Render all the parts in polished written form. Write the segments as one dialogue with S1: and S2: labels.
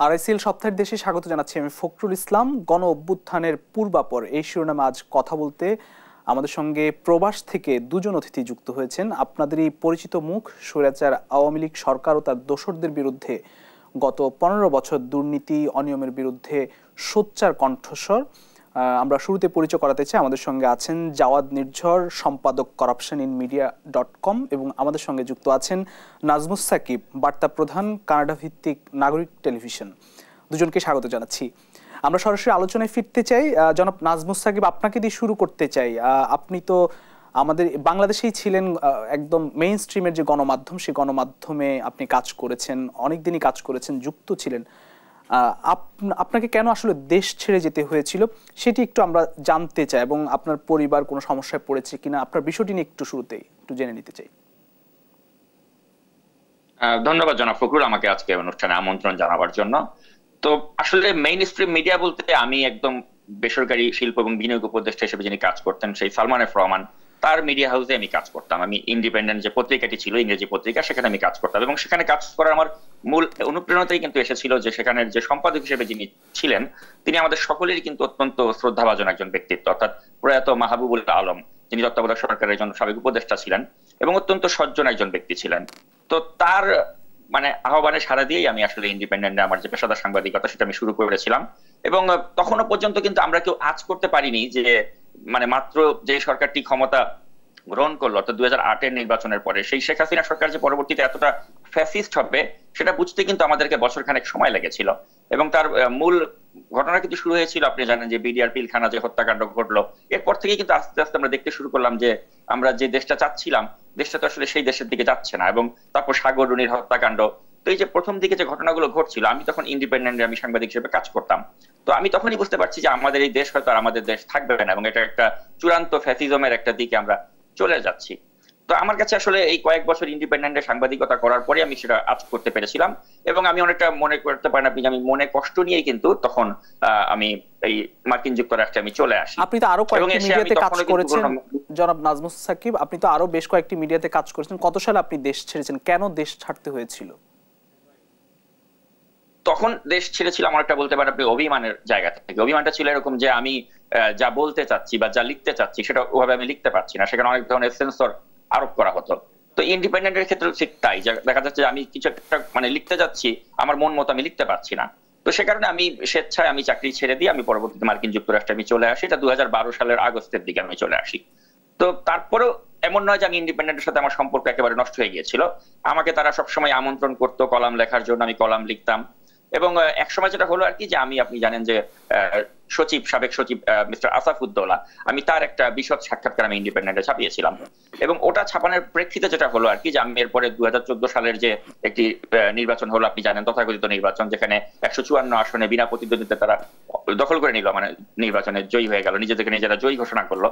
S1: RICL সপ্তাহের দেশে স্বাগত জানাচ্ছি আমি ফখরুল ইসলাম। গণ অভ্যুত্থানের পূর্বাপর এই শিরোনামে আজ কথা বলতে আমাদের সঙ্গে প্রবাস থেকে দুজন অতিথি যুক্ত হয়েছেন। আপনাদেরই পরিচিত মুখ, স্বৈরাচার আওয়ামী লীগ সরকার ও তার দোসরদের বিরুদ্ধে গত 15 বছর দুর্নীতি অনিয়মের বিরুদ্ধে সোচ্চার কণ্ঠস্বর। আমরা শুরুতে পরিচয় করাতে চাই, আমাদের সঙ্গে আছেন জাওয়াদ নির্ঝর, সম্পাদক corruptioninmedia.com, এবং আমাদের সঙ্গে যুক্ত আছেন নাজমুস সাকিব, বার্তা প্রধান, কানাডা ভিত্তিক নাগরিক টেলিভিশন। দুজনকে স্বাগত জানাচ্ছি। আমরা সরাসরি আলোচনায় ফিরতে চাই। জনাব নাজমুস সাকিব, আপনাকে দিয়ে শুরু করতে চাই। আপনি তো আমাদের বাংলাদেশেই ছিলেন, একদম মেইন স্ট্রিমের যে গণমাধ্যম, সেই গণমাধ্যমে আপনি কাজ করেছেন, অনেকদিনই কাজ করেছেন, যুক্ত ছিলেন। আপনাকে কেন আসলে দেশ ছেড়ে যেতে হয়েছিল সেটি একটু আমরা জানতে চাই, এবং আপনার পরিবার কোনো সমস্যায় পড়েছে কিনা আপনার বিষয়টি নিয়ে একটু শুরুতেই একটু জেনে নিতে চাই।
S2: ধন্যবাদ জনাব ফখরুল আমাকে আজকে অনুষ্ঠানে আমন্ত্রণ জানাবার জন্য। তো আসলে মেইন স্ট্রিম মিডিয়া বলতে আমি একদম বেসরকারি শিল্প এবং বিনিয়োগ উপদেষ্টা হিসেবে যিনি কাজ করতেন সেই সালমান এফ রহমান, তার মিডিয়া হাউসে আমি কাজ করতাম। আমি ইন্ডিপেন্ডেন্ট যে পত্রিকাটি ছিল, ইংরেজি পত্রিকা, সেখানে আমি কাজ করতাম, এবং সেখানে কাজ করার আমার মূল অনুপ্রেরণাটাই কিন্তু এসেছিল যে সেখানের যে সম্পাদক হিসেবে যিনি ছিলেন তিনি আমাদের সকলেরই কিন্তু অত্যন্ত শ্রদ্ধাভাজন একজন ব্যক্তিত্ব, অর্থাৎ প্রয়াত মাহবুবুল আলম, যিনি তত্ত্বাবধায়ক সরকারের একজন সাবেক উপদেষ্টা ছিলেন এবং অত্যন্ত সজ্জন একজন ব্যক্তি ছিলেন। তো তার আহ্বানে সাড়া দিয়েই আমি আসলে ইন্ডিপেন্ডেন্টে আমার যে পেশাদার সাংবাদিকতা সেটা আমি শুরু করেছিলাম। এবং তখনও পর্যন্ত কিন্তু আমরা কেউ আজ করতে পারিনি যে মাত্র যে সরকারটি ক্ষমতা গ্রহণ করলো, অর্থাৎ 2008-এর নির্বাচনের পরে সেই শেখ হাসিনা সরকার যে পরবর্তীতে এতটা ফ্যাসিস্ট হবে সেটা বুঝতে কিন্তু আমাদেরকে বছরখানেক সময় লেগেছিল। এবং তার মূল ঘটনা কিন্তু শুরু হয়েছিল, আপনি জানেন, যে বিডিআর পিলখানা যে হত্যাকাণ্ড ঘটলো, এরপর থেকে কিন্তু আস্তে আস্তে আমরা দেখতে শুরু করলাম যে আমরা যে দেশটা চাচ্ছিলাম দেশটা তো আসলে সেই দেশের দিকে যাচ্ছে না। এবং তারপর সাগর রুনির হত্যাকাণ্ড। তো এই যে প্রথম দিকে যে ঘটনাগুলো ঘটছিল, আমি তখন ইন্ডিপেন্ডেন্টে আমি সাংবাদিক হিসেবে কাজ করতাম। তো আমি তখনই বুঝতে পারছি যে আমাদের এই দেশ হয়তো আর আমাদের দেশ থাকবে না, এবং এটা একটা চূড়ান্ত ফ্যাসিজমের একটা দিকে আমরা চলে যাচ্ছি। তো আমার কাছে আসলে এই কয়েক বছর ইন্ডিপেন্ডেন্টে সাংবাদিকতা করার পরে আমি সেটা আজ করতে পেরেছিলাম, এবং আমি অনেকটা মনে করতে পারেন আপনি, আমি মনে কষ্ট নিয়েই কিন্তু তখন আমি এই মার্কিন যুক্তরাষ্ট্রে আমি চলে আসি।
S1: আপনি তো আরো কয়েকটি মিডিয়াতে কাজ করেছেন জনাব নাজমুস সাকিব, আপনি তো আরো বেশ কয়েকটি মিডিয়াতে কাজ করেছেন। কত সালে আপনি দেশ ছেড়েছেন, কেন দেশ ছাড়তে হয়েছিল?
S2: তখন দেশ ছেড়েছিল আমার একটা বলতে পারেন আপনি অভিমানের জায়গা থেকে। অভিমানটা ছিল এরকম যে আমি যা বলতে চাচ্ছি বা যা লিখতে চাচ্ছি সেটা ওভাবে আমি লিখতে পারছি না, সেখানে অনেক ধরনের সেন্সর আরোপ করা হতো। তো ইন্ডিপেন্ডেন্টের ক্ষেত্রে ঠিক তাই, দেখা যাচ্ছে আমি কিছু একটা লিখতে যাচ্ছি, আমার মন মতো আমি লিখতে পারছি না। তো সে কারণে আমি স্বেচ্ছায় আমি চাকরি ছেড়ে দিয়ে আমি পরবর্তীতে মার্কিন যুক্তরাষ্ট্রে আমি চলে আসি। এটা 2012 সালের আগস্টের দিকে আমি চলে আসি। তো তারপরেও এমন নয় যে আমি ইন্ডিপেন্ডেন্টের সাথে আমার সম্পর্ক একেবারে নষ্ট হয়ে গিয়েছিল। আমাকে তারা সবসময় আমন্ত্রণ করতো কলাম লেখার জন্য, আমি কলাম লিখতাম। এবং একসময় যেটা হলো আর কি, যে আপনি জানেন যে সাবেক সচিব মিস্টার আসাফুদ্দৌলা, আমি তার একটা বিশদ সাক্ষাৎকার আমি ইন্ডিপেন্ডেন্টে ছাপিয়েছিলাম। এবং ওটা ছাপানোর প্রেক্ষিতে যেটা হলো আর কি, যে আমি এরপরে 2014 সালের যে একটি নির্বাচন হলো, আপনি জানেন, তথাকথিত নির্বাচন, যেখানে 154 আসনে বিনা প্রতিদ্বন্দ্বিতা তারা দখল করে নিল, নির্বাচনে জয়ী হয়ে গেল, নিজেদেরকে নিজেরা জয়ী ঘোষণা করলো।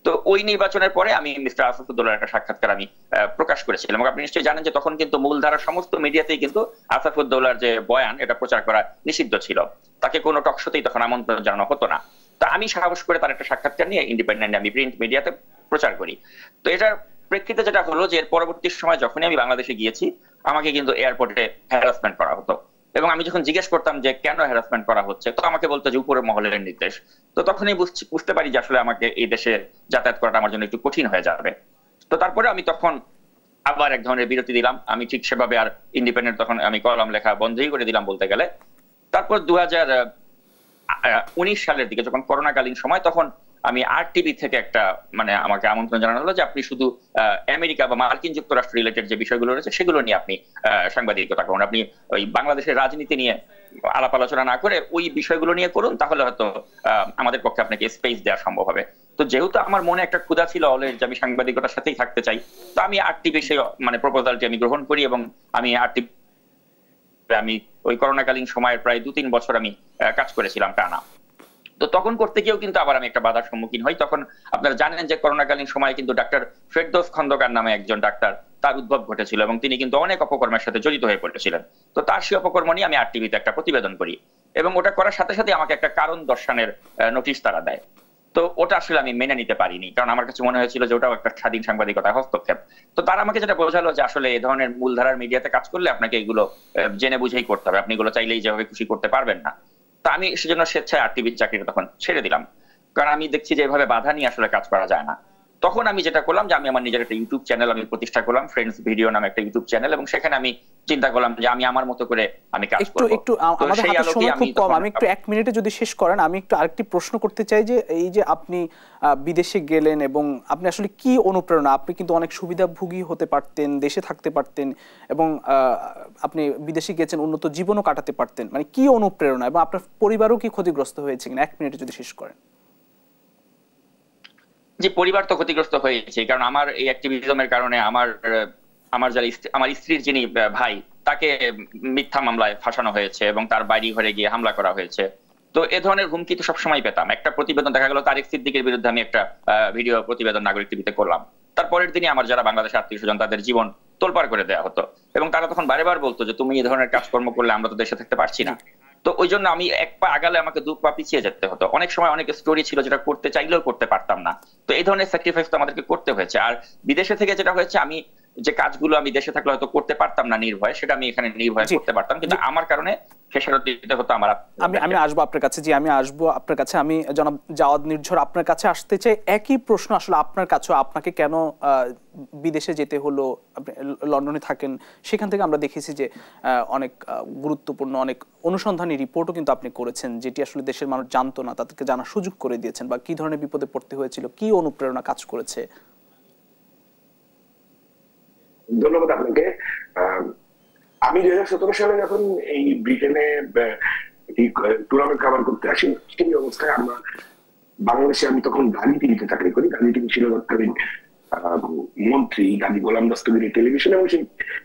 S2: তো ওই নির্বাচনের পরে আমি মিস্টার আসাফুদ্দৌলার একটা সাক্ষাৎকার আমি প্রকাশ করেছিলাম। এবং আপনি নিশ্চয়ই জানেন যে তখন কিন্তু মূলধারার সমস্ত মিডিয়াতেই কিন্তু আসাফুদ্দৌলার যে বয়ান এটা প্রচার করা নিষিদ্ধ ছিল, তাকে কোনো টকশোতেই তখন আমন্ত্রণ জানানো হতো না। তো আমি সাহস করে তার একটা সাক্ষাৎকার নিয়ে ইন্ডিপেন্ডেন্ট আমি প্রিন্ট মিডিয়াতে প্রচার করি। তো এটার প্রেক্ষিতে যেটা হলো যে এর পরবর্তী সময় যখনই আমি বাংলাদেশে গিয়েছি আমাকে কিন্তু এয়ারপোর্টে হ্যারাসমেন্ট করা হতো। এবং আমি যখন জিজ্ঞেস করতাম যে কেন হ্যারাসমেন্ট করা হচ্ছে, তো আমাকে বলতো যে উপরের মহলের নির্দেশ। তো তখনই বুঝতে পারি যে আসলে আমাকে এই দেশে যাতায়াত করাটা আমার জন্য একটু কঠিন হয়ে যাবে। তো তারপরে আমি তখন আবার এক ধরনের বিরতি দিলাম। আমি ঠিক সেভাবে আর ইন্ডিপেন্ডেন্ট তখন আমি কলাম লেখা বন্ধই করে দিলাম বলতে গেলে। তারপর 2019 সালের দিকে যখন করোনাকালীন সময়, তখন আমি আরটিভি থেকে একটা আমাকে আমন্ত্রণ জানানো হলো যে আপনি শুধু আমেরিকা বা মার্কিন যুক্তরাষ্ট্র রিলেটেড যে বিষয়গুলো রয়েছে সেগুলো নিয়ে আপনি সাংবাদিকতা করুন, আপনি ওই বাংলাদেশের রাজনীতি নিয়ে আলাপ আলোচনা না করে ওই বিষয়গুলো নিয়ে করুন, তাহলে হয়তো আমাদের পক্ষে আপনাকে স্পেস দেওয়া সম্ভব হবে। তো যেহেতু আমার মনে একটা ক্ষুধা ছিল অলরেডি যে আমি সাংবাদিকতার সাথেই থাকতে চাই, তো আমি আরটিভি সেই প্রপোজালটি আমি গ্রহণ করি, এবং আমি আরটিভি আমি ওই করোনাকালীন সময়ের প্রায় 2-3 বছর আমি কাজ করেছিলাম টানা। তো তখন করতে গিয়েও কিন্তু আবার আমি একটা বাধার সম্মুখীন হই। তখন আপনারা জানেন যে করোনাকালীন সময়ে কিন্তু ডাক্তার ফেরদৌস খন্দকার নামে একজন ডাক্তার, তার উদ্ভব ঘটেছিল, এবং তিনি কিন্তু অনেক অপকর্মের সাথে জড়িত হয়ে পড়েছিলেন। তো তার সেই অপকর্ম নিয়ে আমি আরটিভিতে একটা প্রতিবেদন করি, এবং ওটা করার সাথে সাথে আমাকে একটা কারণ দর্শানের নোটিশ তারা দেয়। তো তো ওটা আসলে আমি মেনে নিতে পারিনি, কারণ আমার কাছে মনে হয়েছিল যে ওটাও একটা স্বাধীন সাংবাদিকতার হস্তক্ষেপ। তো তারা আমাকে যেটা বোঝালো যে আসলে এই ধরনের মূলধারার মিডিয়াতে কাজ করলে আপনাকে এগুলো জেনে বুঝেই করতে হবে, আপনি এগুলো চাইলেই যেভাবে খুশি করতে পারবেন না। তা আমি সেজন্য স্বেচ্ছায় আর টিভির চাকরিটা তখন ছেড়ে দিলাম, কারণ আমি দেখছি যে এভাবে বাধা নিয়ে আসলে কাজ করা যায় না। তখন আমি যেটা করলাম যে আমি আমার নিজের একটা ইউটিউব চ্যানেল আমি প্রতিষ্ঠা করলাম, ফ্রেন্ডস ভিডিও নামে একটা ইউটিউব চ্যানেল, এবং সেখানে আমি চিন্তা করলাম যে আমি আমার মতো করে আমি কাজ করব।
S1: একটু আমাদের হাতে সময় খুব কম, আমি একটু 1 মিনিটে যদি শেষ করেন। আমি একটু আরেকটি প্রশ্ন করতে চাই যে এই যে আপনি বিদেশে গেলেন এবং আপনি আসলে কি অনুপ্রেরণা, আপনি কিন্তু অনেক সুবিধাভোগী হতে পারতেন, দেশে থাকতে পারতেন এবং আপনি বিদেশে গেছেন উন্নত জীবনও কাটাতে পারতেন, মানে কি অনুপ্রেরণা এবং আপনার পরিবারও কি ক্ষতিগ্রস্ত হয়েছে কিনা 1 মিনিটে যদি শেষ করেন।
S2: যে পরিবার তো ক্ষতিগ্রস্ত হয়েছে, কারণ আমার এই অ্যাক্টিভিজমের কারণে আমার আমার স্ত্রীর যিনি ভাই তাকে মিথ্যা মামলায় ফাঁসানো হয়েছে এবং তার বাড়ি ঘরে গিয়ে হামলা করা হয়েছে। তো এ ধরনের হুমকি তো সবসময় পেতাম। একটা প্রতিবেদন দেখা গেল তারেক সিদ্দিকের বিরুদ্ধে আমি একটা ভিডিও প্রতিবেদন নাগরিক টিভিতে করলাম, তারপরের দিনই আমার যারা বাংলাদেশের আত্মীয় স্বজন তাদের জীবন তোলপাড় করে দেওয়া হতো, এবং তারা তখন বারে বলতো যে তুমি এই ধরনের কাজকর্ম করলে আমরা তো দেশে থাকতে পারছি না। তো ওই জন্য আমি 1 পা আগালে আমাকে 2 পা পিছিয়ে যেতে হতো। অনেক সময় অনেক স্টোরি ছিল যেটা করতে চাইলেও করতে পারতাম না। তো এই ধরনের স্যাক্রিফাইস তো আমাদেরকে করতে হয়েছে। আর বিদেশে থেকে যেটা হয়েছে, আমি যে কাজগুলো আমি দেশে থাকলে হয়তো করতে পারতাম না নির্ভয়ে, সেটা আমি এখানে নির্ভয়ে করতে পারতাম, কিন্তু আমার কারণে খেসারত দিতে হতো আমার।
S1: আমি আসবো আপনার কাছে, জি আমি আসবো আপনার কাছে। আমি জনাব জাওয়াদ নির্ঝর আপনার কাছে আসতে চাই। একই প্রশ্ন আসলে আপনার কাছে, আপনাকে কেন বিদেশে যেতে হলো? আপনি লন্ডনে থাকেন, সেখান থেকে আমরা দেখেছি যে অনেক গুরুত্বপূর্ণ অনেক অনুসন্ধানী রিপোর্টও কিন্তু আপনি করেছেন, যেটি আসলে দেশের মানুষ জানতো না, তাদেরকে জানার সুযোগ করে দিয়েছেন। বা কি ধরনের বিপদে পড়তে হয়েছিল, কি অনুপ্রেরণা কাজ করেছে?
S3: ধন্যবাদ আপনাকে। আমি 2017 সালে যখন এই ব্রিটেনে টুর্নামেন্ট কভার করতে আসি, সেই অবস্থায় আমরা বাংলাদেশে, আমি তখন গাজী টিভিতে চাকরি করি, গাজী টিভি ছিল তৎকালীন মন্ত্রী গাজী গোলাম দস্তগীরের টেলিভিশন, এবং সেই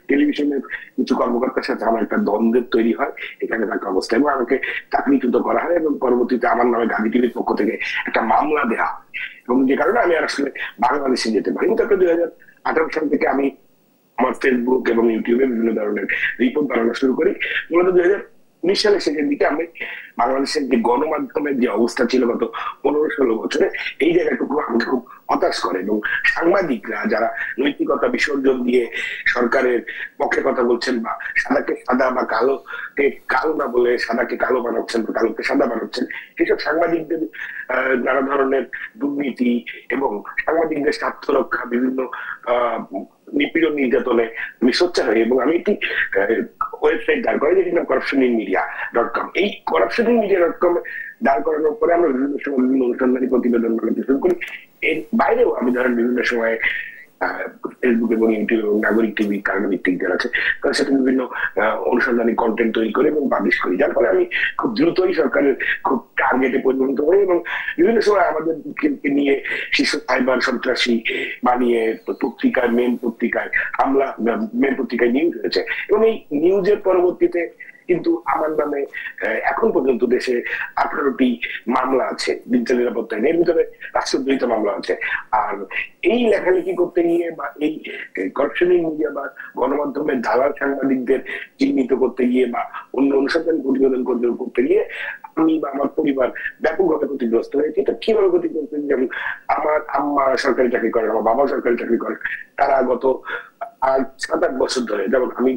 S3: টেলিভিশনের কিছু কর্মকর্তার সাথে আমার একটা দ্বন্দ্বের তৈরি হয় এখানে থাকা অবস্থায়, এবং আমাকে চাকরিচ্যুত করা হয়, এবং পরবর্তীতে আমার নামে গাজী টিভির পক্ষ থেকে একটা মামলা দেওয়া, এবং যে কারণে আমি আর আসলে বাংলাদেশে যেতে পারি। তারপরে 2018 সাল থেকে আমি আমার ফেসবুক এবং ইউটিউবে বিভিন্ন ধরনের রিপোর্ট বানানো শুরু করি। মূলত 2019 সালের শেষের দিকে আমি বাংলাদেশের যে গণমাধ্যমের যে অবস্থা ছিল গত 15-16 বছরে, এই জায়গাটুকু আমাকে খুব হতাশ করে, এবং সাংবাদিকরা যারা নৈতিকতা বিসর্জন দিয়ে সরকারের পক্ষে কথা বলছেন, বা সাদাকে সাদা বা কালোকে কালো না বলে সাদাকে কালো বানাচ্ছেন বা কালোকে সাদা বানাচ্ছেন, সেসব সাংবাদিকদের নানা ধরনের দুর্নীতি এবং সাংবাদিকদের স্বার্থ রক্ষা, বিভিন্ন নিপীড়ন নির্যাতনে আমি সোচ্চার হই, এবং আমি একটি ওয়েবসাইট দাঁড় করাই যেটির নাম corruptioninmedia.com। এই corruptioninmedia.com দাঁড় করানোর পরে আমরা বিভিন্ন সময় বিভিন্ন অনুসন্ধানী প্রতিবেদন বানাতে শুরু করি। এর বাইরেও আমি ধরেন বিভিন্ন সময় ফেসবুক এবং ইউটিউব এবং নাগরিক টিভি কার্যভিত্তিক যারা আছে তাদের সাথে বিভিন্ন অনুসন্ধানী কন্টেন্ট তৈরি করে এবং পাবলিশ করি, যার ফলে আমি খুব দ্রুতই সরকারের খুব টার্গেটে পরিণত হই, এবং বিভিন্ন সময় আমাদের নিয়ে শিশু সাইবার সন্ত্রাসী বানিয়ে পত্রিকায় মেন পত্রিকায় নিউজ হয়েছে, এবং এই নিউজের পরবর্তীতে কিন্তু আমার নামে এখন পর্যন্ত দেশে 18টি মামলা আছে ডিজিটাল নিরাপত্তা আইনে, এর ভিতরে রাষ্ট্রদ্রোহিতা মামলা আছে। আর এই লেখালেখি করতে গিয়ে বা এই করাপশনিং মিডিয়া বা গণমাধ্যমের দালাল সাংবাদিকদের চিহ্নিত করতে গিয়ে বা অন্য অনুসন্ধান প্রতিবেদন করতে গিয়ে আমি বা আমার পরিবার ব্যাপকভাবে ক্ষতিগ্রস্ত হয়েছে। এটা কিভাবে ক্ষতিগ্রস্ত? যেমন আমার আম্মা সরকারি চাকরি করেন, আমার বাবাও সরকারি চাকরি করেন, তারা গত 7-8 বছর ধরে, যেমন আমি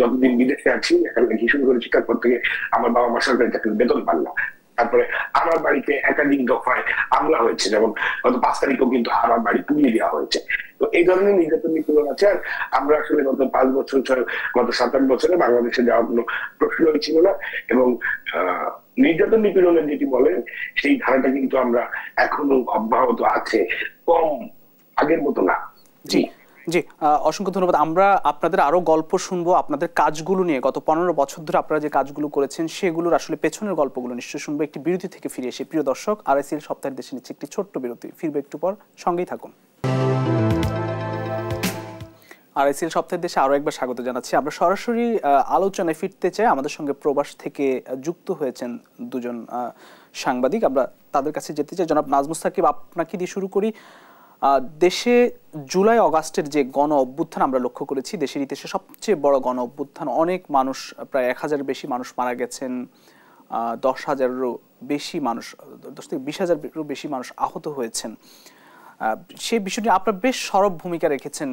S3: যতদিন বিদেশে আছি লেখালেখি শুরু করেছি, তারপর থেকে আমার বাবা মা সরকারি চাকরির বেতন পান না। তারপরে আমার বাড়িতে একাধিক দফায় হামলা হয়েছে, যেমন গত 5 তারিখেও কিন্তু আমার বাড়ি পুড়িয়ে দেওয়া হয়েছে। তো এই ধরনের নির্যাতন নিপীড়ন আছে। আর আমরা আসলে গত 5 বছর গত 7-8 বছরে বাংলাদেশে যাওয়ার কোনো প্রশ্নই ছিল না, এবং নির্যাতন নিপীড়নের যেটি বলেন সেই ধারাটা কিন্তু আমরা এখনো অব্যাহত আছে, কম আগের মতো না।
S1: জি জি, অসংখ্য ধন্যবাদ। আমরা আপনাদের আরো গল্প শুনবো আপনাদের কাজগুলো নিয়ে, গত 15 বছর ধরে আপনারা যে কাজগুলো করেছেন সেগুলোর আসলে পেছনের গল্পগুলো নিশ্চয়ই শুনবো একটি বিরতি থেকে ফিরে এসে। প্রিয় দর্শক, RSL সপ্তাহের দেশে নিচ্ছে একটি ছোট্ট বিরতি, ফিরবে একটু পর, সঙ্গেই থাকুন। RSL সপ্তাহের দেশে আরো একবার স্বাগত জানাচ্ছি। আমরা সরাসরি আলোচনায় ফিরতে চাই। আমাদের সঙ্গে প্রবাস থেকে যুক্ত হয়েছেন দুজন সাংবাদিক, আমরা তাদের কাছে যেতে চাই। জনাব নাজমুস সাকিব, আপনাকে দিয়ে শুরু করি। দেশে জুলাই অগাস্টের যে গণ অভ্যুত্থান আমরা লক্ষ্য করেছি, দেশের ইতিহাসে সবচেয়ে বড় গণ অভ্যুত্থান, অনেক মানুষ, প্রায় 1000 বেশি মানুষ মারা গেছেন, 10,000-এরও বেশি মানুষ, 10 থেকে 20,000-এরও বেশি মানুষ আহত হয়েছেন। সেই বিষয়টি আপনার বেশ সরব ভূমিকা রেখেছেন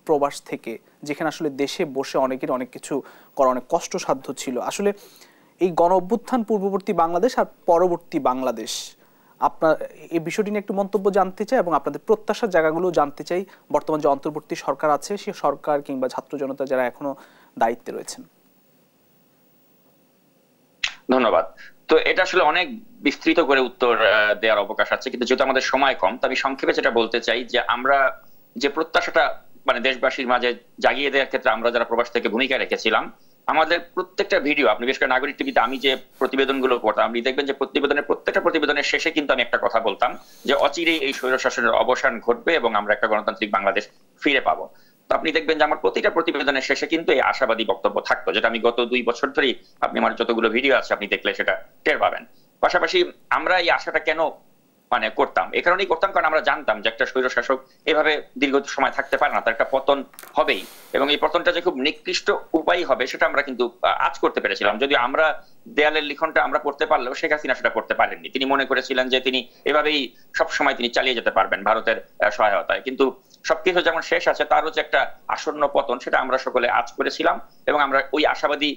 S1: প্রবাস থেকে, যেখানে আসলে দেশে বসে অনেকের অনেক কিছু করা অনেক কষ্টসাধ্য ছিল। আসলে এই গণ অভ্যুত্থান পূর্ববর্তী বাংলাদেশ আর পরবর্তী বাংলাদেশ, আপনার এই বিষয়টি নিয়ে একটু মন্তব্য জানতে চাই এবং আপনাদের প্রত্যাশার জায়গাগুলো জানতে চাই। বর্তমান যে অন্তর্বর্তী সরকার আছে, সে সরকার কিংবা ছাত্র জনতা যারা এখনো দায়িত্বে রয়েছেন।
S2: ধন্যবাদ। তো এটা আসলে অনেক বিস্তৃত করে উত্তর দেওয়ার অবকাশ আছে, কিন্তু যেহেতু আমাদের সময় কম, তো আমি সংক্ষেপে যেটা বলতে চাই যে আমরা যে প্রত্যাশাটা মানে দেশবাসীর মাঝে জাগিয়ে দেওয়ার ক্ষেত্রে আমরা যারা প্রবাস থেকে ভূমিকা রেখেছিলাম, আমাদের প্রত্যেকটা ভিডিও, আপনি বিশেষ করে নাগরিক টিভিতে আমি যে প্রতিবেদনগুলো করতাম, আপনি দেখবেন যে প্রত্যেকটা প্রতিবেদনের শেষে কিন্তু আমি একটা কথা বলতাম যে অচিরেই এই স্বৈরশাসনের অবসান ঘটবে এবং আমরা একটা গণতান্ত্রিক বাংলাদেশ ফিরে পাবো। তো আপনি দেখবেন যে আমার প্রতিটা প্রতিবেদনের শেষে কিন্তু এই আশাবাদী বক্তব্য থাকতো, যেটা আমি গত 2 বছর ধরেই, আপনি আমার যতগুলো ভিডিও আছে আপনি দেখলে সেটা টের পাবেন। পাশাপাশি আমরা এই আশাটা কেন মানে করতাম, এ কারণেই করতাম কারণ আমরা জানতাম যে একটা স্বৈরশাসক এভাবে দীর্ঘ সময় থাকতে পারে না, তার একটা পতন হবেই, এবং এই পতনটা যে খুব নিকৃষ্ট উপায় হবে সেটা আমরা কিন্তু আজ করতে পেরেছিলাম। যদি আমরা দেয়ালের লিখনটা আমরা পড়তে পারলেও শেখ হাসিনা সেটা করতে পারেননি। তিনি মনে করেছিলেন যে তিনি এভাবেই সবসময় তিনি চালিয়ে যেতে পারবেন ভারতের সহায়তায়, কিন্তু সবকিছু যেমন শেষ আছে তারও যে একটা আসন্ন পতন সেটা আমরা সকলে আজ করেছিলাম, এবং আমরা ওই আশাবাদী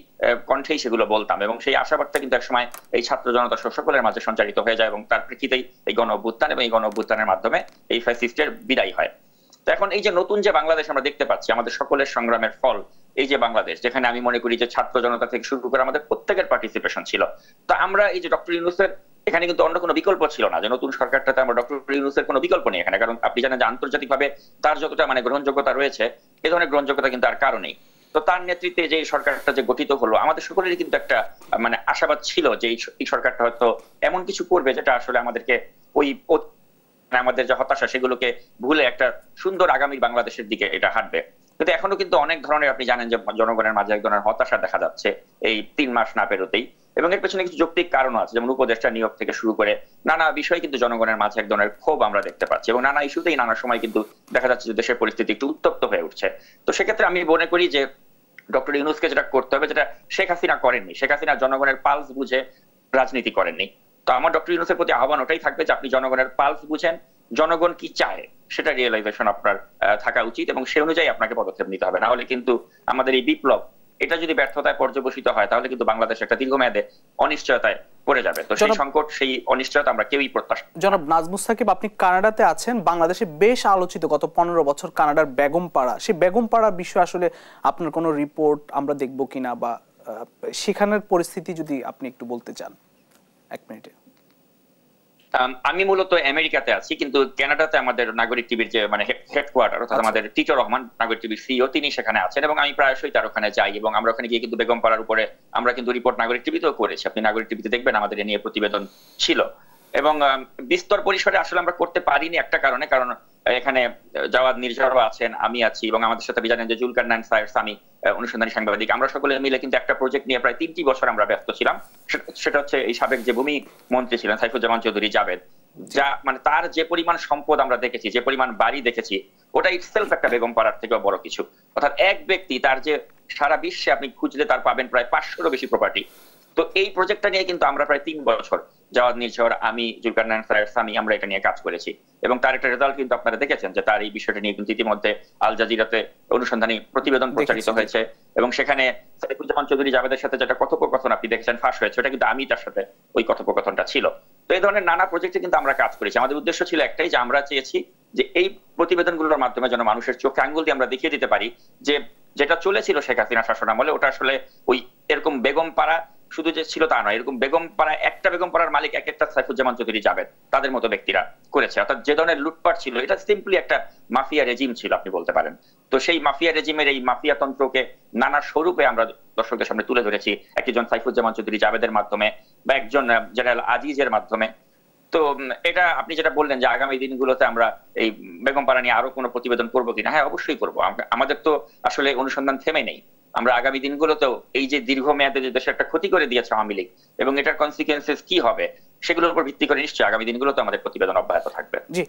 S2: কণ্ঠেই সেগুলো বলতাম, এবং সেই আশাবাদটা কিন্তু একসময় এই ছাত্র জনতা সকলের মাঝে সঞ্চারিত হয়ে যায়, এবং তার প্রেক্ষিতেই এই গণ অভ্যুত্থান এবং এই গণ অভ্যুত্থানের মাধ্যমে এই ফ্যাসিস্টের বিদায় হয়। তো এখন এই যে নতুন যে বাংলাদেশ আমরা দেখতে পাচ্ছি, আমাদের সকলের সংগ্রামের ফল এই যে বাংলাদেশ, যেখানে আমি মনে করি যে ছাত্র জনতা থেকে শুরু করে আমাদের প্রত্যেকের পার্টিসিপেশন ছিল। তো আমরা এই যে ডক্টর ইউনূসের এখানে কিন্তু অন্য কোনো বিকল্প ছিল না, যে নতুন সরকারটাতে আমরা ডক্টর ইউনূসের কোনো বিকল্প নেই এখানে, কারণ আপনি জানেন যে আন্তর্জাতিকভাবে তার যতটা মানে গ্রহণযোগ্যতা রয়েছে, এ ধরনের গ্রহণযোগ্যতা কিন্তু আর কারণেই। তো তার নেতৃত্বে যে সরকারটা যে গঠিত হলো, আমাদের সকলেরই কিন্তু একটা মানে আশাবাদ ছিল যে এই সরকারটা হয়তো এমন কিছু করবে যেটা আসলে আমাদেরকে ওই আমাদের যে হতাশা সেগুলোকে ভুলে একটা সুন্দর আগামী বাংলাদেশের দিকে এটা হাঁটবে। কিন্তু এখনো কিন্তু অনেক ধরনের, আপনি জানেন যে জনগণের মাঝে এক ধরনের হতাশা দেখা যাচ্ছে এই 3 মাস না পেরোতেই, এবং এর পেছনে কিছু যৌক্তিক কারণ আছে, যেমন উপদেষ্টা নিয়োগ থেকে শুরু করে নানা বিষয় কিন্তু জনগণের মাঝে এক ধরনের ক্ষোভ আমরা দেখতে পাচ্ছি, এবং নানা ইস্যুতেই নানা সময় কিন্তু দেখা যাচ্ছে যে দেশের পরিস্থিতি একটু উত্তপ্ত হয়ে উঠছে। তো সেক্ষেত্রে আমি মনে করি যে ডক্টর ইউনূসকে যেটা করতে হবে, যেটা শেখ হাসিনা করেননি, শেখ হাসিনা জনগণের পালস বুঝে রাজনীতি করেননি। তো আমার ডক্টর ইউনূসের প্রতি আহ্বান ওটাই থাকবে যে আপনি জনগণের পালস বুঝেন, জনগণ কি চায় সেটা রিয়েলাইজেশন আপনার থাকা উচিত, এবং সে অনুযায়ী আপনাকে পদক্ষেপ নিতে হবে। না হলে কিন্তু আমাদের এই বিপ্লব এটা যদি ব্যর্থতায় পর্যবসিত হয়, তাহলে কিন্তু বাংলাদেশ একটা দীর্ঘমেয়াদে অনিশ্চয়তায় পড়ে যাবে। তো সেই সংকট, সেই অনিশ্চয়তা আমরা কেউই প্রত্যাশা।
S1: জনাব নাজমুস সাকিব, আপনি কানাডাতে আছেন, বাংলাদেশে বেশ আলোচিত গত 15 বছর কানাডার বেগমপাড়া, সেই বেগমপাড়া বিষয়ে আসলে আপনার কোনো রিপোর্ট আমরা দেখবো কিনা, বা সেখানের পরিস্থিতি যদি আপনি একটু বলতে চান 1 মিনিটে।
S2: আমি মূলত আমেরিকাতে আছি, কিন্তু কানাডাতে আমাদের নাগরিক টিভির যে মানে হেডকোয়ার্টার, অর্থাৎ আমাদের টিটো রহমান নাগরিক টিভির সিইও, তিনি সেখানে আছেন, এবং আমি প্রায়শই তার ওখানে যাই, এবং আমরা ওখানে গিয়ে কিন্তু বেগমপাড়ার উপরে আমরা কিন্তু রিপোর্ট নাগরিক টিভিতেও করেছি। আপনি নাগরিক টিভিতে দেখবেন আমাদের এ নিয়ে প্রতিবেদন ছিল, এবং বিস্তর পরিসরে আসলে আমরা করতে পারিনি একটা কারণে, কারণ এখানে জাওয়াদ নির্ঝরও আছেন, আমি আছি, এবং আমাদের সাথে জানেন যে জুলকারনাইন সামি অনুসন্ধানী সাংবাদিক, আমরা সকলে মিলে কিন্তু একটা প্রজেক্ট নিয়ে প্রায় 3টি বছর আমরা ব্যস্ত ছিলাম। সেটা হচ্ছে এই সাবেক যে ভূমি মন্ত্রী ছিলেন সাইফুজ্জামান চৌধুরী জাবেদ, যা মানে তার যে পরিমাণ সম্পদ আমরা দেখেছি, যে পরিমাণ বাড়ি দেখেছি, ওটা ইটসেলফ একটা বেগমপাড়ার থেকেও বড় কিছু। অর্থাৎ এক ব্যক্তি তার যে সারা বিশ্বে আপনি খুঁজলে তার পাবেন প্রায় 500-এরও বেশি প্রপার্টি। তো এই প্রজেক্টটা নিয়ে কিন্তু আমরা প্রায় 3 বছর, জাওয়াদ নির্ঝর, আমি, জুলকারনাইন সামি, আমরা এটা নিয়ে কাজ করেছি, এবং তার একটা রেজাল্ট কিন্তু আপনারা দেখেছেন যে তার এই বিষয়টা নিয়ে কিন্তু ইতিমধ্যে আল জাজিরাতে অনুসন্ধানী প্রতিবেদন প্রচারিত হয়েছে, এবং সেখানে সাইফুজ্জামান চৌধুরী জাবেদের সাথে যেটা কথোপকথন আপনি দেখেছেন ফাঁস হয়েছে, ওটা কিন্তু আমি তার সাথে ওই কথোপকথনটা ছিল। তো এই ধরনের নানা প্রজেক্টে কিন্তু আমরা কাজ করেছি। আমাদের উদ্দেশ্য ছিল একটাই, যে আমরা চেয়েছি যে এই প্রতিবেদনগুলোর মাধ্যমে যেন মানুষের চোখে আঙ্গুল দিয়ে আমরা দেখিয়ে দিতে পারি যে যেটা চলেছিল শেখ হাসিনা শাসনামলে, ওটা আসলে ওই এরকম বেগমপাড়া শুধু যে ছিল তা নয়, এরকম বেগমপাড়া একটা বেগমপাড়ার মালিক এক একটা সাইফুজ্জামান চৌধুরী জাবেদ তাদের মতো ব্যক্তিরা করেছে। অর্থাৎ যে ধরনের লুটপাট ছিল, এটা সিম্পলি একটা মাফিয়া রেজিম ছিল আপনি বলতে পারেন। তো সেই মাফিয়া রেজিমের এই মাফিয়া তন্ত্রকে নানা স্বরূপে আমরা দর্শকদের সামনে তুলে ধরেছি, একজন সাইফুজ্জামান চৌধুরী জাবেদের মাধ্যমে বা একজন জেনারেল আজিজের মাধ্যমে। তো এটা আপনি যেটা বললেন যে আগামী দিনগুলোতে আমরা এই বেগমপাড়া নিয়ে আরো কোনো প্রতিবেদন করবো কিনা, হ্যাঁ অবশ্যই করবো। আমাদের তো আসলে অনুসন্ধান থেমে নেই, আমরা আগামী দিনগুলোতেও এই যে দীর্ঘমেয়াদে যে দেশে একটা ক্ষতি করে দিয়েছে আওয়ামী লীগ এবং এটার কনসিকুয়েন্সেস কি হবে, সেগুলোর উপর ভিত্তি করে নিশ্চয়ই আগামী দিনগুলোতে আমাদের প্রতিবেদন অব্যাহত থাকবে।
S1: জি,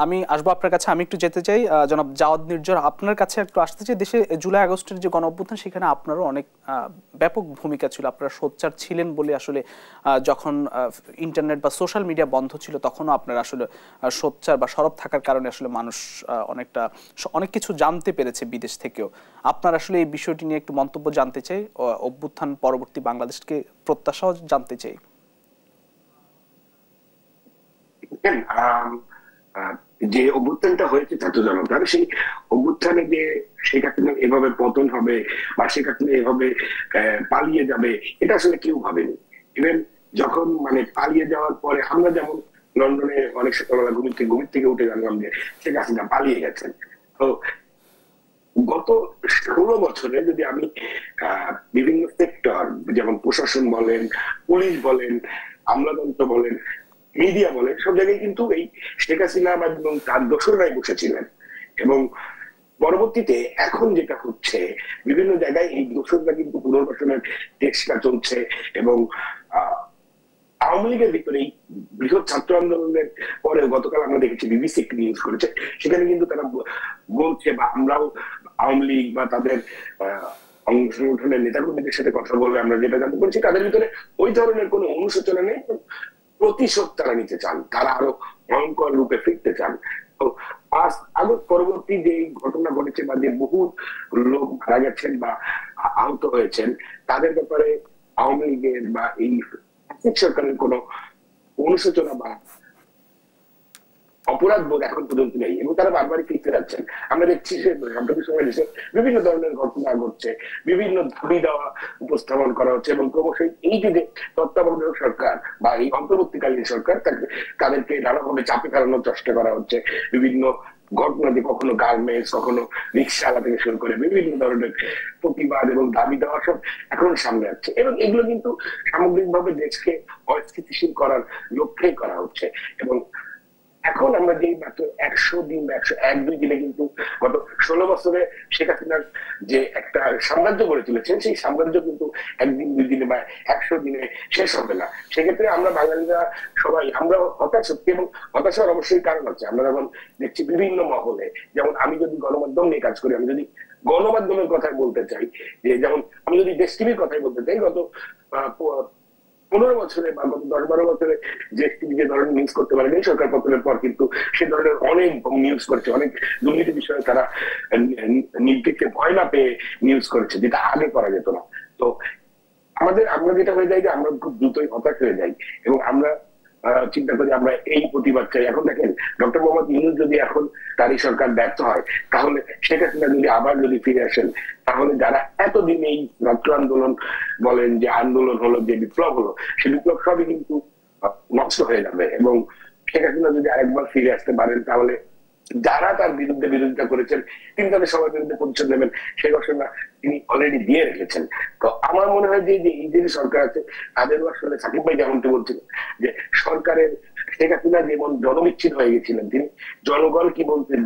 S1: আমি আসবো আপনার কাছে। আমি একটু যেতে চাই জনাব জাওয়াদ নির্ঝর, আপনার কাছে একটু আসতে চাই। দেশে জুলাই আগস্টের যে গণ অভ্যুত্থান, সেখানে আপনারও অনেক ব্যাপক ভূমিকা ছিল। আপনারা সোচ্চার ছিলেন বলে আসলে যখন ইন্টারনেট বা সোশ্যাল মিডিয়া বন্ধ ছিল তখনও আপনারা আসলে সোচ্চার বা সরব থাকার কারণে আসলে মানুষ অনেক কিছু জানতে পেরেছে বিদেশ থেকেও। আপনার আসলে এই বিষয়টি নিয়ে একটু মন্তব্য জানতে চাই, অভ্যুত্থান পরবর্তী বাংলাদেশকে প্রত্যাশাও জানতে চাই।
S3: যে অভ্যুত্থানটা হয়েছে ছাত্র জনতার, সেই অভ্যুত্থানে যে শেখ হাসিনা এভাবে পতন হবে বা শেখ হাসিনা এভাবে পালিয়ে যাবে, এটা আসলে কেউ ভাবেনি। ইভেন যখন মানে পালিয়ে যাওয়ার পরে আমরা যেমন লন্ডনে অনেক সকালবেলা ঘুম থেকে উঠে জানলাম যে শেখ হাসিনা পালিয়ে গেছেন। তো গত 16 বছরে যদি আমি বিভিন্ন সেক্টর, যেমন প্রশাসন বলেন, পুলিশ বলেন, আমলাতন্ত্র বলেন, মিডিয়া বলেন, সব জায়গায় কিন্তু এই শেখ হাসিনা এবং তার দোসররাই বসেছিলেন। এবং পরবর্তীতে এখন যেটা হচ্ছে, বিভিন্ন জায়গায় এই দোসররা কিন্তু পুনর্বাসনের চেষ্টা চলছে। এবং আওয়ামী লীগের ভিতরে এই বৃহৎ ছাত্র আন্দোলনের পরে গতকাল আমরা দেখেছি বিবিসি একটি নিউজ করেছে, সেখানে কিন্তু তারা বলছে বা আমরাও আওয়ামী লীগ বা তাদের সংগঠনের নেতাকর্মীদের সাথে কথা বলে আমরা যেটা জানতে পেরেছি, তাদের ভিতরে ওই ধরনের কোনো অনুশোচনা নেই। প্রতিশোধ তারা নিতে চান, তারা আরো ভয়ঙ্কর রূপে ফিরতে চান। তো 5 আগস্ট পরবর্তী যে ঘটনা ঘটেছে বা যে বহু লোক মারা গেছেন বা আহত হয়েছেন, তাদের ব্যাপারে আওয়ামী লীগের বা এই সরকারের কোন অনুশোচনা বা অপরাধ বোধ এখন পর্যন্ত নেই, এবং তারা বারবারই ফিরতে যাচ্ছেন। আমরা দেখছি যে সাম্প্রতিক সময় দেশে বিভিন্ন ধরনের ঘটনা ঘটছে, বিভিন্ন দাবি দেওয়া উপস্থাপন করা হচ্ছে, এবং ক্রমশই এই যে তত্ত্বাবধায়ক সরকার বা এই অন্তর্বর্তীকালীন সরকার তাদেরকে নানাভাবে চাপে ফেলানোর চেষ্টা করা হচ্ছে। বিভিন্ন ঘটনা, যে কখনো গার্মেন্টস, কখনো রিক্সাওয়ালা থেকে শুরু করে বিভিন্ন ধরনের প্রতিবাদ এবং দাবি দেওয়া সব এখন সামনে আসছে, এবং এগুলো কিন্তু সামগ্রিকভাবে দেশকে অস্থিতিশীল করার লক্ষ্যেই করা হচ্ছে। এবং এখন আমরা যেই মাত্র 100 দিন বা 101-2 দিনে কিন্তু গত 16 বছরে শেখ হাসিনার যে একটা সাম্রাজ্য গড়ে তুলেছেন, সেই সাম্রাজ্য কিন্তু 1 দিন 2 দিনে বা 100 দিনে শেষ হবে না। সেক্ষেত্রে আমরা বাঙালিরা সবাই আমরা হতাশ হচ্ছি, এবং হতাশার অবশ্যই কারণ আছে। আমরা যখন দেখছি বিভিন্ন মহলে, যেমন আমি যদি গণমাধ্যম নিয়ে কাজ করি, আমি যদি গণমাধ্যমের কথাই বলতে চাই, যে যেমন আমি যদি দেশ টিভির কথাই বলতে চাই, গত 15 বছরে বা গত 10-12 বছরে যে ধরনের নিউজ করতে পারেনি সরকার পতনের পর, কিন্তু সে ধরনের অনেক নিউজ করেছে, অনেক দুর্নীতি বিষয়ে তারা নির্দিকে ভয় না পেয়ে নিউজ করেছে, যেটা আগে করা যেত না। তো আমরা যেটা হয়ে যাই যে আমরা খুব দ্রুতই হতাশ হয়ে যাই, এবং আমরা চিন্তা করি আমরা এই প্রতিবাদ চাই। এখন দেখেন, ডক্টর মোহাম্মদ ইউনূস যদি এখন তার এই সরকার ব্যর্থ হয়, তাহলে শেখ হাসিনা যদি আবার ফিরে আসেন, তাহলে যারা এতদিন এই ছাত্র আন্দোলন বলেন, যে আন্দোলন হলো, যে বিপ্লব হলো, সেই বিপ্লব সবই কিন্তু নষ্ট হয়ে যাবে। এবং শেখ হাসিনা যদি আরেকবার ফিরে আসতে পারেন, তাহলে যারা তার বিরোধিতা করেছেন তিনি তাদের সবার বিরুদ্ধে প্রতিশোধ নেবেন, সেই ঘোষণা তিনি অলরেডি দিয়ে রেখেছেন। তো আমার মনে হয় যে এই যে সরকার আছে, তাদেরও আসলে সাকিব ভাই যেমনটি বলছিলেন, যে সরকারের শেখ হাসিনা যেমন জনবিচ্ছিন্ন হয়ে গেছিলেন, তিনি জনগণ কি বলতেন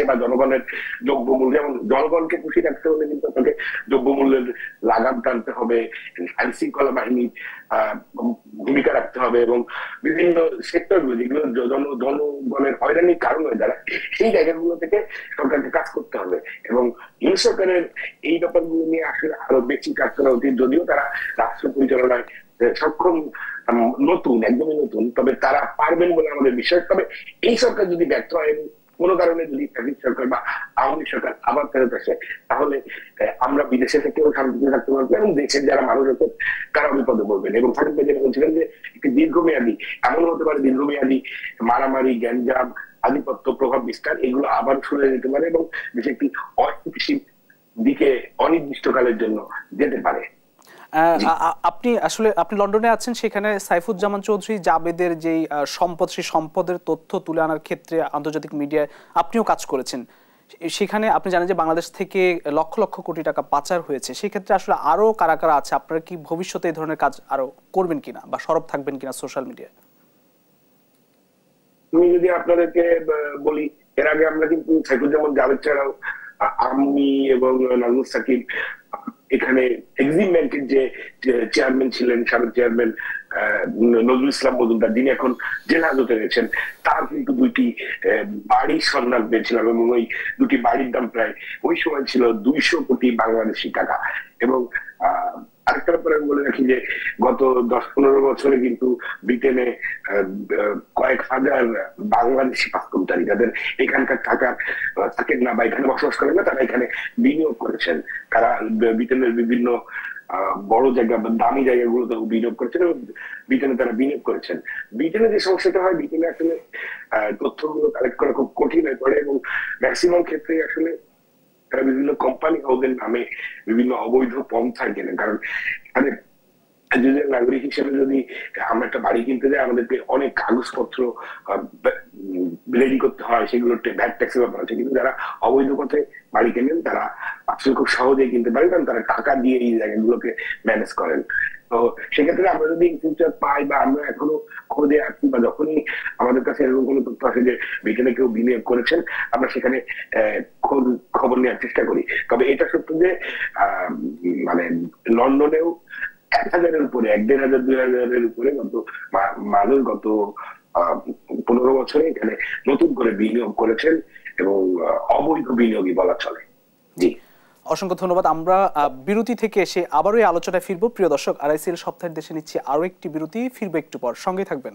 S3: বা জনগণের দ্রব্যমূল্য, যেমন জনগণকে খুশি রাখতে হলে কিন্তু তাকে দ্রব্যমূল্যের লাগাম টানতে হবে, আইন শৃঙ্খলা বাহিনীর ভূমিকা রাখতে হবে, এবং বিভিন্ন সেক্টর গুলো যেগুলো জনগণের হয়রানির কারণ হয়ে দাঁড়ায়, সেই জায়গাগুলো থেকে সরকারকে কাজ করতে হবে। এবং ইউনূস সরকারের এই ব্যাপারগুলো নিয়ে আসলে আরো বেশি কাজ করা উচিত। যদিও তারা রাষ্ট্র পরিচালনায় সক্ষম, নতুন, একদমই নতুন, তবে তারা পারবেন বলে আমাদের বিশ্বাস। তবে এই সরকার যদি ব্যর্থ হয় এবং কোনো কারণে যদি সরকার বা আওয়ামী সরকার আবার ফেরত আসে, তাহলে আমরা বিদেশে থেকেও শান্তিতে থাকতে পারবো, এবং দেশের যারা মানুষ আছে তারা বিপদে পড়বেন। এবং সাকিব ভাই যেটা বলছিলেন যে একটি দীর্ঘমেয়াদী, এমন হতে পারে দীর্ঘমেয়াদী মারামারি, গ্যাঞ্জাম, আধিপত্য, প্রভাব বিস্তার, এগুলো আবার শুরু হয়ে যেতে পারে, এবং দেশে একটি অস্থিতিশীল দিকে অনির্দিষ্টকালের জন্য যেতে পারে।
S1: আপনি লন্ডনে আছেন, সেখানে সাইফুজ্জামান চৌধুরী জাবেদের যেই সম্পদ, সেই সম্পদের তথ্য তুলে আনার ক্ষেত্রে আন্তর্জাতিক মিডিয়ায় আপনিও কাজ করেছেন। সেখানে আপনি জানেন যে বাংলাদেশ থেকে লক্ষ লক্ষ কোটি টাকা পাচার হয়েছে। সেক্ষেত্রে আসলে আরো কারা কারা আছে, আপনারা কি ভবিষ্যতে এই ধরনের কাজ আরো করবেন কিনা বা সরব থাকবেন কিনা সোশ্যাল মিডিয়ায়?
S3: আমি যদি আপনাদেরকে বলি, এর আগে আমরা কিন্তু সাইফুজ্জামান জাবেদ ছাড়াও আমি এবং নাজমুল সাকিব এখানে এক্সিম ব্যাংকের যে চেয়ারম্যান ছিলেন, সাবেক চেয়ারম্যান নজরুল ইসলাম মজুমদার, যিনি এখন জেল হাজতে রয়েছেন, তার কিন্তু দুইটি বাড়ির সন্ধান পেয়েছিলাম এবং ওই দুটি বাড়ির দাম প্রায় ওই সময় ছিল 200 কোটি বাংলাদেশি টাকা। এবং আরেকটা ব্যাপারে আমি বলে রাখি যে গত 10-15 বছরে কিন্তু ব্রিটেনে কয়েক হাজার বাংলাদেশি পাসপোর্টধারী, যাদের এখানকার থাকেন না বা এখানে বসবাস করেন না, তারা এখানে বিনিয়োগ করেছেন। তারা ব্রিটেনের বিভিন্ন বড় জায়গা বা দামি জায়গাগুলোতে বিনিয়োগ করেছেন এবং ব্রিটেনে তারা বিনিয়োগ করেছেন। ব্রিটেনে যে সমস্যাটা হয়, ব্রিটেনে আসলে তথ্যগুলো কালেক্ট করা খুব কঠিন হয়ে পড়ে এবং ম্যাক্সিমাম ক্ষেত্রে আসলে তারা বিভিন্ন কোম্পানি হাউসের নামে বিভিন্ন অবৈধ পন্থায় কেনেন। কারণ নাগরিক হিসেবে যদি আমরা একটা বাড়ি কিনতে যাই, আমাদেরকে অনেক কাগজপত্র রেডি করতে হয়, সেগুলো ভ্যাট ট্যাক্সের ব্যাপার আছে। কিন্তু যারা অবৈধ পথে বাড়ি কেনেন তারা আসলে খুব সহজেই কিনতে পারেন, কারণ তারা টাকা দিয়ে এই জায়গাগুলোকে ম্যানেজ করেন। তো সেক্ষেত্রে আমরা যদি ফিউচার পাই বা আমরা এখনো খোঁজে আছি বা যখনই আমাদের কাছে এরকম কোনো তথ্য আসে যে ব্রিটেনে কেউ বিনিয়োগ করেছেন, আমরা সেখানে খবর নেওয়ার চেষ্টা করি। তবে এটা সত্য যে মানে লন্ডনেও 1000-এর উপরে, 1500-2000-এর উপরে মানুষ গত 15 বছরে এখানে নতুন করে বিনিয়োগ করেছেন এবং অবৈধ বিনিয়োগই বলা চলে। জি,
S1: অসংখ্য ধন্যবাদ। আমরা বিরতি থেকে এসে আবারও এই আলোচনায় ফিরবো। প্রিয় দর্শক, RICL সপ্তাহের দেশে নিচ্ছি আরো একটি বিরতি, ফিরবো একটু পর, সঙ্গেই থাকবেন।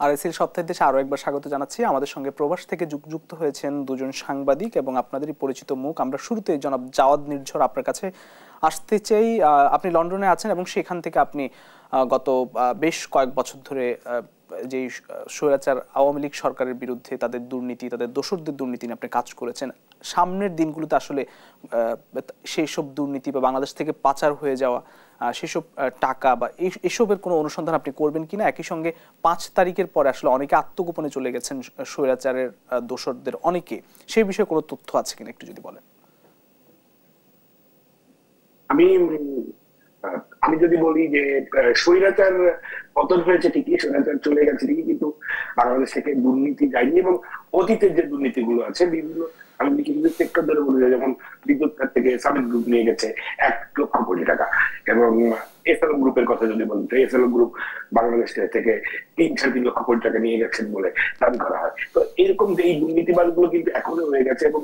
S1: RICL সপ্তাহের দেশে আরো একবার স্বাগত জানাচ্ছি। আমাদের সঙ্গে প্রবাস থেকে যুক্ত হয়েছেন দুজন সাংবাদিক এবং আপনাদেরই পরিচিত মুখ। আমরা শুরুতে জনাব জাওয়াদ নির্ঝর আপনার কাছে আসতে চাই। আপনি লন্ডনে আছেন এবং সেখান থেকে আপনি গত বেশ কয়েক বছর ধরে যে স্বৈরাচার আওয়ামী লীগ সরকারের বিরুদ্ধে তাদের দুর্নীতি, তাদের দোসরদের দুর্নীতি নিয়ে আপনি কাজ করেছেন। সামনের দিনগুলোতে আসলে সেই সব দুর্নীতি বা বাংলাদেশ থেকে পাচার হয়ে যাওয়া সেসব টাকা বা এসবের কোনো অনুসন্ধান আপনি করবেন কিনা? একই সঙ্গে 5 তারিখের পরে আসলে অনেকে আত্মগোপনে চলে গেছেন, স্বৈরাচারের দোসরদের অনেকে, সেই বিষয়ে কোনো তথ্য আছে কিনা একটু যদি বলেন।
S3: আমি যদি বলি যে স্বৈরাচার পতন হয়েছে ঠিকই, স্বৈরাচার চলে গেছে ঠিকই, কিন্তু বাংলাদেশ থেকে দুর্নীতি যায়নি এবং অতীতের যে দুর্নীতিগুলো আছে বিভিন্ন, আমি কিছু সেক্টর ধরে বলি, যেমন বিদ্যুৎ খাত থেকে সামিট গ্রুপ নিয়ে গেছে 1 লক্ষ কোটি টাকা, এবং এসএলও গ্রুপের কথা যদি বলি তো এসএলও গ্রুপ বাংলাদেশ থেকে 3-3.5 লক্ষ কোটি টাকা নিয়ে গেছেন বলে দাবি করা হয়। তো এরকম যে এই দুর্নীতিবাদ গুলো কিন্তু এখনো হয়ে গেছে এবং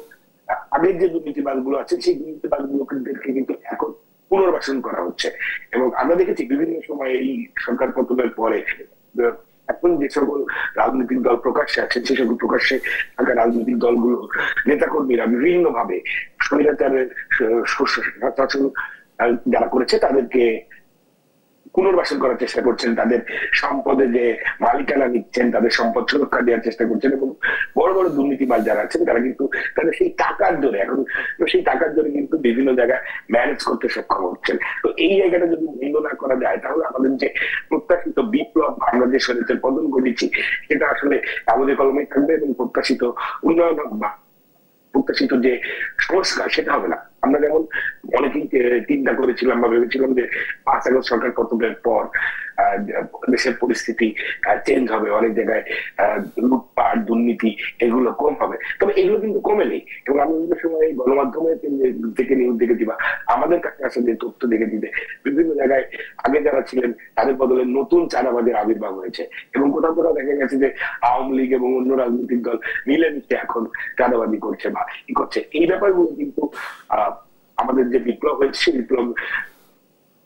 S3: আগের যে দুর্নীতিবাদ গুলো আছে সেই দুর্নীতিবাদ গুলোকে কিন্তু এখন পুনর্বাসন করা হচ্ছে। এবং আমরা দেখেছি বিভিন্ন সময় এই সরকার পতনের পরে এখন যে সকল রাজনৈতিক দল প্রকাশ্যে আছেন, সে সকল প্রকাশ্যে থাকা রাজনৈতিক দলগুলো নেতাকর্মীরা বিভিন্ন ভাবে স্বৈরাচারের শাসন যারা করেছে তাদেরকে পুনর্বাসন করার চেষ্টা করছেন, তাদের সম্পদে যে মালিকানা নিচ্ছেন তাদের সম্পদ সুরক্ষা দেওয়ার চেষ্টা করছেন এবং বড় বড় দুর্নীতিবাজ যারা আছেন তারা কিন্তু তাদের সেই টাকার জোরে এখন সেই টাকার জোরে কিন্তু বিভিন্ন জায়গায় ম্যানেজ করতে সক্ষম হচ্ছেন। তো এই জায়গাটা যদি বন্ধ না করা যায় তাহলে আমাদের যে প্রত্যাশিত বিপ্লব, আমরা যে স্বৈরাচার পতন করেছি সেটা আসলে আমাদের কলমে থাকবে এবং প্রত্যাশিত উন্নয়ন বা প্রত্যাশিত যে সংস্কার সেটা হবে না। আমরা যেমন অনেকেই চিন্তা করেছিলাম বা ভেবেছিলাম যে 5 আগস্ট সরকার পতনের পর দেশের পরিস্থিতি চেঞ্জ হবে, অনেক জায়গায় লুটপাট দুর্নীতি এগুলো কম হবে, তবে এগুলো কিন্তু কমেনি। এবং আমি বিভিন্ন সময় গণমাধ্যমে থেকে নিউজ দেখেছি বা আমাদের কাছে আসলে তথ্য দেখেছি যে বিভিন্ন জায়গায় আগে যারা ছিলেন তাদের বদলে নতুন চাঁদাবাজের আবির্ভাব হয়েছে এবং কোথাও কোথাও দেখা গেছে যে আওয়ামী লীগ এবং অন্য রাজনৈতিক দল মিলেমিশে এখন চাঁদাবাজি করছে বা ই করছে। এই ব্যাপারগুলো কিন্তু আমাদের যে বিপ্লব হয়েছে সেই বিপ্লব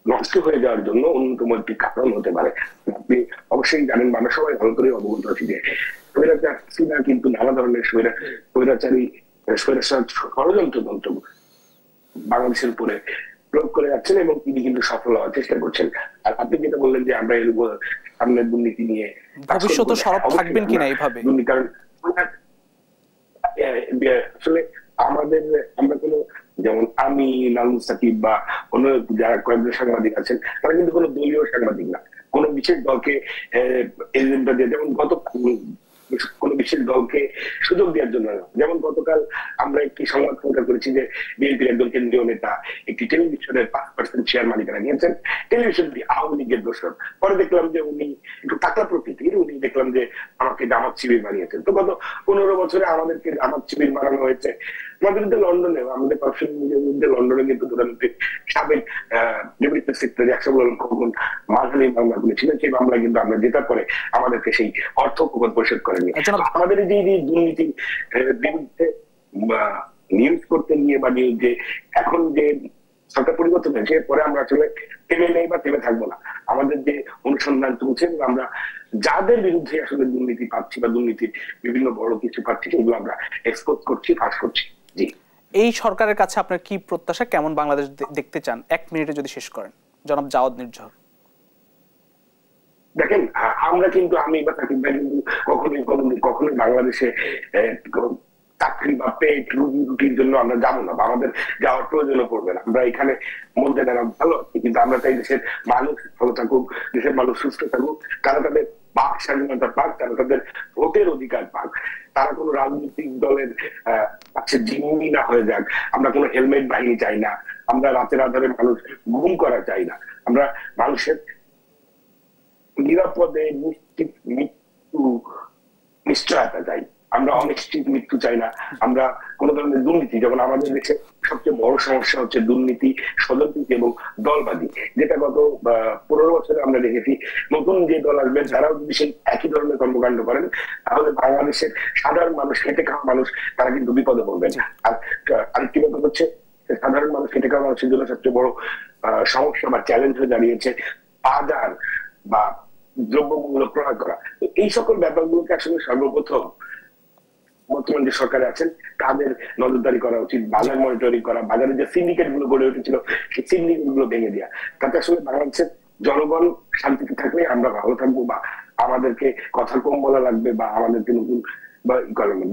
S3: নষ্ট হয়ে যাওয়ার জন্য অন্যতম একটি কারণ হতে পারে। আপনি অবশ্যই জানেন, আমরা সবাই ভালো করে অবগত আছি যে স্বৈরাচারীরা কিন্তু নানা ধরনের স্বৈরাচারী ষড়যন্ত্র বাংলাদেশের উপরে প্রয়োগ করে যাচ্ছেন এবং তিনি কিন্তু সফল হওয়ার চেষ্টা করছেন। আর আপনি যেটা বললেন যে আমরা এর সামনের দুর্নীতি নিয়ে
S1: ভবিষ্যতে সরব থাকবেন কিনা এইভাবে,
S3: কারণ আসলে আমরা কোনো, যেমন আমি, লালু সাকিব বা অন্য যারা কয়েকজন সাংবাদিক আছেন তারা কিন্তু কোনো দলীয় সাংবাদিক না, কোনো বিশেষ দলকে এজেন্ডা দিয়ে, যেমন কোনো বিশেষ দলকে সুযোগ দেওয়ার জন্য না। যেমন গতকাল আমরা একটি সংবাদ প্রচার করেছি যে বিএনপির একজন কেন্দ্রীয় নেতা একটি টেলিভিশনের 5% শেয়ার মালিকানা নিয়েছেন, টেলিভিশনটি আওয়ামী লীগের দোসর। পরে দেখলাম যে উনি একটু টাকা প্রকৃতির, উনি দেখলাম যে আমাকে জামাত শিবির বানিয়েছেন। তো গত 15 বছরে আমাদেরকে জামাত শিবির বানানো হয়েছে, আমাদের বিরুদ্ধে লন্ডনে, আমাদের করাপশনের বিরুদ্ধে লন্ডনে কিন্তু প্রধানমন্ত্রীর সাবেক ডেপুটি সেক্রেটারি আকসাবুল আলম খোকন মাঝখানে মামলা করেছিলেন। সেই মামলা কিন্তু আমরা জেতার পরে আমাদেরকে সেই অর্থ খোকন পরিশোধ করেনি। আমাদের যে দুর্নীতি বিরুদ্ধে নিউজ করতে নিয়ে বা যে এখন যে সরকার পরিবর্তন হয়েছে, পরে আমরা আসলে থেমে নেই বা থেমে থাকবো না। আমাদের যে অনুসন্ধান চলছে, আমরা যাদের বিরুদ্ধে আসলে দুর্নীতি পাচ্ছি বা দুর্নীতির বিভিন্ন বড় কিছু পাচ্ছি, সেগুলো আমরা এক্সপোজ করছি, ফাঁস করছি। জি,
S1: এই সরকারের কাছে আপনার কি প্রত্যাশা, কেমন বাংলাদেশ দেখতে চান? 1 মিনিটে যদি শেষ করেন, জনাব জাওয়াদ নির্ঝর।
S3: দেখেন, আমরা কিন্তু, আমি বা সাকিব ভাই কিন্তু কখনোই বাংলাদেশে চাকরি বা পেট রুটির জন্য আমরা যাবো না, বা আমাদের যাওয়ার প্রয়োজনও পড়বে না। আমরা এখানে মধ্যে নেওয়া ভালো, কিন্তু আমরা চাই দেশের মানুষ ভালো থাকুক, দেশের মানুষ সুস্থ থাকুক, তারা তাদের বাক স্বাধীনতা পাক, তারা তাদের ভোটের অধিকার পাক, তারা কোনো রাজনৈতিক দলের কাছে জিম্মি না হয়ে যাক। আমরা কোনো হেলমেট বাহিনী চাই না, আমরা রাতের আধারে মানুষ গুম করা চাই না, আমরা মানুষের নিরাপদে নিশ্চিত মৃত্যু নিশ্চয়তা চাই, আমরা অনিশ্চিত মৃত্যু চাই না, আমরা কোন ধরনের দুর্নীতি, যেমন আমাদের দেশে সবচেয়ে বড় সমস্যা হচ্ছে দুর্নীতি, স্বজনপ্রীতি এবং দলবাদী, যেটা গত 15 বছরে আমরা দেখেছি। নতুন যে দল আসবেন তারাও যদি সেই একই ধরনের কর্মকাণ্ড করেন, তাহলে বাংলাদেশের সাধারণ মানুষ, খেটে খাওয়া মানুষ, তারা কিন্তু বিপদে পড়বেন। আর আরেকটি ব্যাপার হচ্ছে, সাধারণ মানুষ, খেটে খাওয়া মানুষের জন্য সবচেয়ে বড় সমস্যা বা চ্যালেঞ্জ হয়ে দাঁড়িয়েছে বাজার বা দ্রব্যমূল্য ক্রয় করা। এই সকল ব্যাপারগুলোকে আসলে সর্বপ্রথম বর্তমান যে সরকারে আছেন তাদের নজরদারি করা উচিত, বাজার মনিটরিং করা, বাজারে যে সিন্ডিকেট গুলো গড়ে উঠেছিল সেই সিন্ডিকেট গুলো ভেঙে দেওয়া। তাতে আসলে বাংলাদেশের জনগণ শান্তিতে থাকলে আমরা ভালো থাকবো, বা আমাদেরকে কথা কম বলা লাগবে, বা আমাদেরকে নতুন বা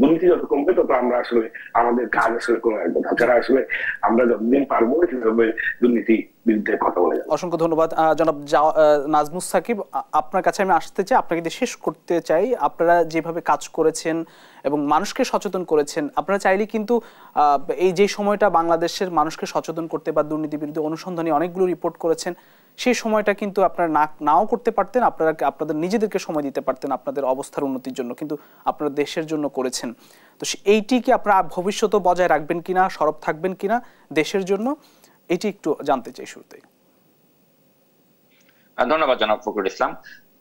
S3: দুর্নীতি যত কমবে তত আমরা আসলে আমাদের কাজ আসলে করে রাখবো। তাছাড়া আসলে আমরা যতদিন পারবো সেভাবে দুর্নীতি বিরুদ্ধে কথা বলে যাবো।
S1: অসংখ্য ধন্যবাদ জনাব নাজমুস সাকিব। আপনার কাছে আমি আসতে চাই, আপনাকে শেষ করতে চাই। আপনারা যেভাবে কাজ করেছেন এবং মানুষকে সচেতন করেছেন, আপনারা চাইলে কিন্তু এই যে সময়টা বাংলাদেশের মানুষকে সচেতন করতে বা দুর্নীতি বিরুদ্ধে অনুসন্ধানী অনেকগুলো রিপোর্ট করেছেন, সেই সময়টা কিন্তু আপনারা নাও করতে পারতেন, আপনারা আপনাদের নিজেদেরকে সময় দিতে পারতেন আপনাদের অবস্থার উন্নতির জন্য, কিন্তু আপনারা দেশের জন্য করেছেন। তো এইটি কি আপনারা ভবিষ্যতে বজায় রাখবেন কিনা, সরব থাকবেন কিনা দেশের জন্য, এটি একটু জানতে চাই শুরুতেই।
S2: ধন্যবাদ জনাব ফখরুল ইসলাম।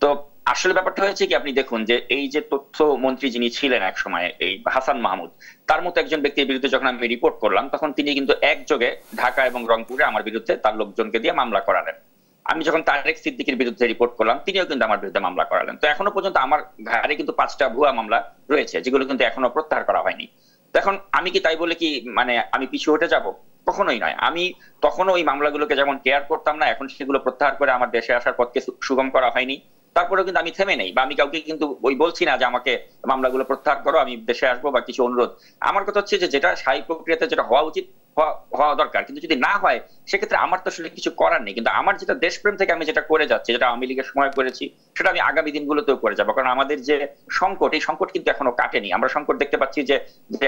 S2: তো আসলে ব্যাপারটা হয়েছে কি, আপনি দেখুন যে এই যে তথ্য মন্ত্রী যিনি ছিলেন এক সময়, এই হাসান মাহমুদ, তার মতো একজন ব্যক্তির বিরুদ্ধে যখন আমি রিপোর্ট করলাম, তখন তিনি কিন্তু একযোগে ঢাকা এবং রংপুরে আমার বিরুদ্ধে তার লোকজনকে দিয়ে মামলা করালেন। আমি যখন তারেক সিদ্দিকীর বিরুদ্ধে রিপোর্ট করলাম, তিনিও কিন্তু আমার বিরুদ্ধে মামলা করালেন। তো এখনো পর্যন্ত আমার ঘাড়ে কিন্তু 5টা ভুয়া মামলা রয়েছে, যেগুলো কিন্তু এখনো প্রত্যাহার করা হয়নি। এখন আমি কি তাই বলে কি মানে আমি পিছু হটে যাব? কখনোই নয়। আমি তখনও ওই মামলাগুলোকে যেমন কেয়ার করতাম না, এখন সেগুলো প্রত্যাহার করে আমার দেশে আসার পথকে সুগম করা হয়নি। তারপরেও কিন্তু আমি থেমে নেই, বা আমি কাউকে কিন্তু ওই বলছি না যে আমাকে মামলাগুলো প্রত্যাহার করো, আমি দেশে আসবো বা কিছু অনুরোধ। আমার কথা হচ্ছে যে যেটা স্থায়ী প্রক্রিয়াতে যেটা হওয়া উচিত হওয়া দরকার, কিন্তু যদি না হয় সেক্ষেত্রে আমার তো আসলে কিছু করার নেই। কিন্তু আমার যেটা দেশপ্রেম থেকে আমি যেটা করে যাচ্ছি, যেটা আওয়ামী লীগের সময় করেছি, সেটা আমি আগামী দিনগুলোতেও করে যাবো। কারণ আমাদের যে সংকট, এই সংকট কিন্তু এখনো কাটেনি। আমরা সংকট দেখতে পাচ্ছি যে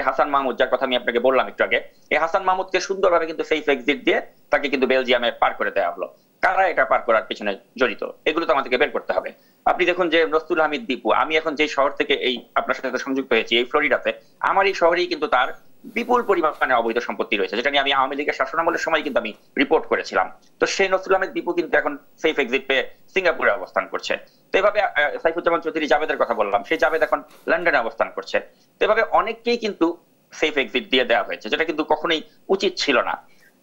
S2: হাসান মাহমুদ, যার কথা আমি আপনাকে বললাম একটু আগে, এই হাসান মাহমুদকে সুন্দরভাবে কিন্তু সেফ এক্সিট দিয়ে তাকে কিন্তু বেলজিয়ামে পার করে দেওয়া হলো। কারা এটা পার করার পেছনে জড়িত, এগুলো তো আমাদেরকে বের করতে হবে। আপনি দেখুন যে নসরুল হামিদ দীপু, আমি এখন যে শহর থেকে এই আপনার সাথে সংযুক্ত হয়েছি, এই ফ্লোরিডাতে, আমার এই শহরেই কিন্তু তার বিপুল পরিমাণে অবৈধ সম্পত্তি রয়েছে, যেটা নিয়ে আমি আওয়ামী লীগের শাসনামলের সময় কিন্তু আমি রিপোর্ট করেছিলাম। তো সেই নসরুল আহমেদ দীপু কিন্তু এখন সেফ এক্সিট পেয়ে সিঙ্গাপুরে অবস্থান করছে। তো এভাবে সাইফুজ্জামান চৌধুরী জাভেদের কথা বললাম, সেই জাভেদ এখন লন্ডনে অবস্থান করছে। তো এভাবে অনেককেই কিন্তু সেফ এক্সিট দিয়ে দেওয়া হয়েছে, যেটা কিন্তু কখনোই উচিত ছিল না।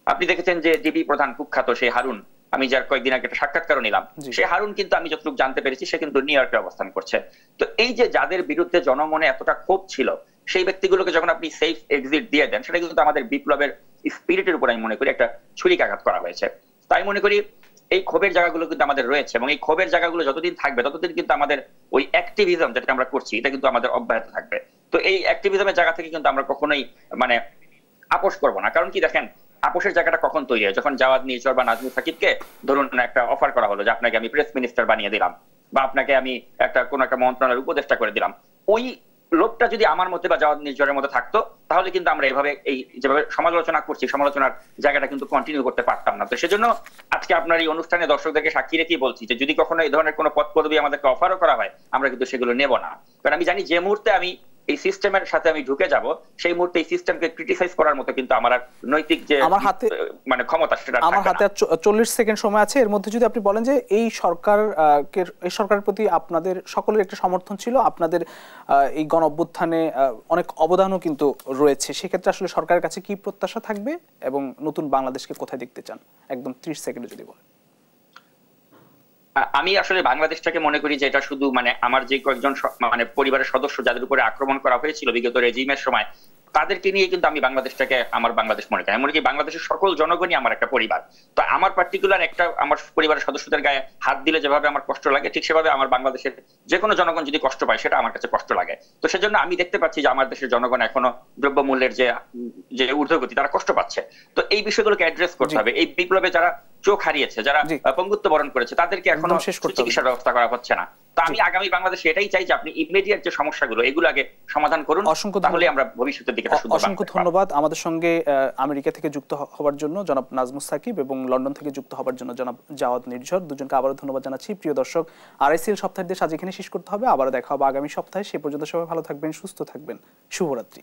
S2: আপনি দেখেছেন যে ডিবি প্রধান কুখ্যাত সেই হারুন, আমি যার কয়েকদিন আগে একটা সাক্ষাৎকার নিলাম, সে হারুন কিন্তু আমি যতটুকু জানতে পেরেছি সে কিন্তু নিউ ইয়র্কে অবস্থান করছে। তো এই যে যাদের বিরুদ্ধে জনমনে এতটা ক্ষোভ ছিল, সেই ব্যক্তিগুলোকে যখন আপনি সেফ এক্সিট দিয়ে দেন, সেটা কিন্তু আমাদের বিপ্লবের স্পিরিটের উপর আমি মনে করি একটা ছুরিকাঘাত করা হয়েছে। তাই মনে করি এই ক্ষোভের জায়গাগুলো কিন্তু আমাদের রয়েছে, এবং এই ক্ষোভের জায়গাগুলো যতদিন থাকবে ততদিন কিন্তু আমাদের ওই অ্যাক্টিভিজম যেটা আমরা করছি, এটা কিন্তু আমাদের অব্যাহত থাকবে। তো এই অ্যাক্টিভিজমের জায়গা থেকে কিন্তু আমরা কখনোই মানে আপোষ করবো না। কারণ কি দেখেন, আপোষের জায়গাটা কখন তৈরি হয়, যখন জাওয়াদ নির্ঝর বা নাজমুল সাকিবকে ধরুন একটা অফার করা হলো যে আপনাকে আমি প্রেস মিনিস্টার বানিয়ে দিলাম, বা আপনাকে আমি কোন একটা মন্ত্রণালয়ের উপদেষ্টা করে দিলাম। ওই লোকটা যদি আমার মধ্যে বা জাওয়াদ নির্ঝরের মধ্যে থাকতো, তাহলে কিন্তু আমরা এভাবে এই যেভাবে সমালোচনা করছি, সমালোচনার জায়গাটা কিন্তু কন্টিনিউ করতে পারতাম না। তো সেজন্য আজকে আপনার এই অনুষ্ঠানে দর্শকদেরকে সাক্ষী রেখেই বলছি যে যদি কখনো এই ধরনের কোনো পদ পদবি আমাদেরকে অফারও করা হয়, আমরা কিন্তু সেগুলো নেব না। কারণ আমি জানি যে মুহূর্তে আমি এই সিস্টেমের সাথে আমি ঢুকে যাব, সেই মুহূর্তে এই সিস্টেমকে ক্রিটিসাইজ করার মতো কিন্তু আমার আর নৈতিক যে
S1: আমার হাতে
S2: মানে ক্ষমতা সেটা
S1: আমার হাতে 40 সেকেন্ড সময় আছে। এর মধ্যে যদি আপনি বলেন যে এই সরকারের প্রতি আপনাদের সকলের একটা সমর্থন ছিল, আপনাদের এই গণ অভ্যুত্থানে অনেক অবদানও কিন্তু রয়েছে, সেক্ষেত্রে আসলে সরকারের কাছে কি প্রত্যাশা থাকবে এবং নতুন বাংলাদেশকে কোথায় দেখতে চান, একদম 30 সেকেন্ডে যদি বলেন।
S2: আমি আসলে বাংলাদেশটাকে মনে করি যে এটা শুধু মানে আমার যে কয়েকজন মানে পরিবারের সদস্য যাদের উপরে আক্রমণ করা হয়েছিল বিগত রেজিমের সময়, তাদেরকে নিয়ে কিন্তু আমি বাংলাদেশটাকে আমার বাংলাদেশ মনে করি। এমনকি বাংলাদেশের সকল জনগণই আমার একটা পরিবার। তো আমার পার্টিকুলার একটা আমার পরিবারের সদস্যদের গায়ে হাত দিলে যেভাবে আমার কষ্ট লাগে, ঠিক সেভাবে আমার বাংলাদেশের যে কোনো জনগণ যদি কষ্ট পায় সেটা আমার কাছে কষ্ট লাগে। তো সেজন্য আমি দেখতে পাচ্ছি যে আমার দেশের জনগণ এখনো দ্রব্যমূল্যের যে ঊর্ধ্বগতি, তারা কষ্ট পাচ্ছে। তো এই বিষয়গুলোকে অ্যাড্রেস করতে হবে। এই বিপ্লবে যারা চোখ হারিয়েছে, যারা পঙ্গুত্ব বরণ করেছে, তাদেরকে এখনো চিকিৎসার ব্যবস্থা করা হচ্ছে না। তো আমি আগামী বাংলাদেশে এটাই চাই যে আপনি ইমিডিয়েট যে সমস্যাগুলো এগুলো আগে সমাধান করুন, তাহলে আমরা ভবিষ্যতের দিকে সুন্দর।
S1: অসংখ্য ধন্যবাদ আমাদের সঙ্গে আমেরিকা থেকে যুক্ত হওয়ার জন্য জনাব নাজমুস সাকিব এবং লন্ডন থেকে যুক্ত হওয়ার জন্য জনাব জাওয়াদ নির্ঝর, দুজনকে আবারও ধন্যবাদ জানাচ্ছি। প্রিয় দর্শক, RICL সপ্তাহের দেশ আজ এখানে শেষ করতে হবে, আবারও দেখা হবে আগামী সপ্তাহে। সে পর্যন্ত সবাই ভালো থাকবেন, সুস্থ থাকবেন, শুভরাত্রি।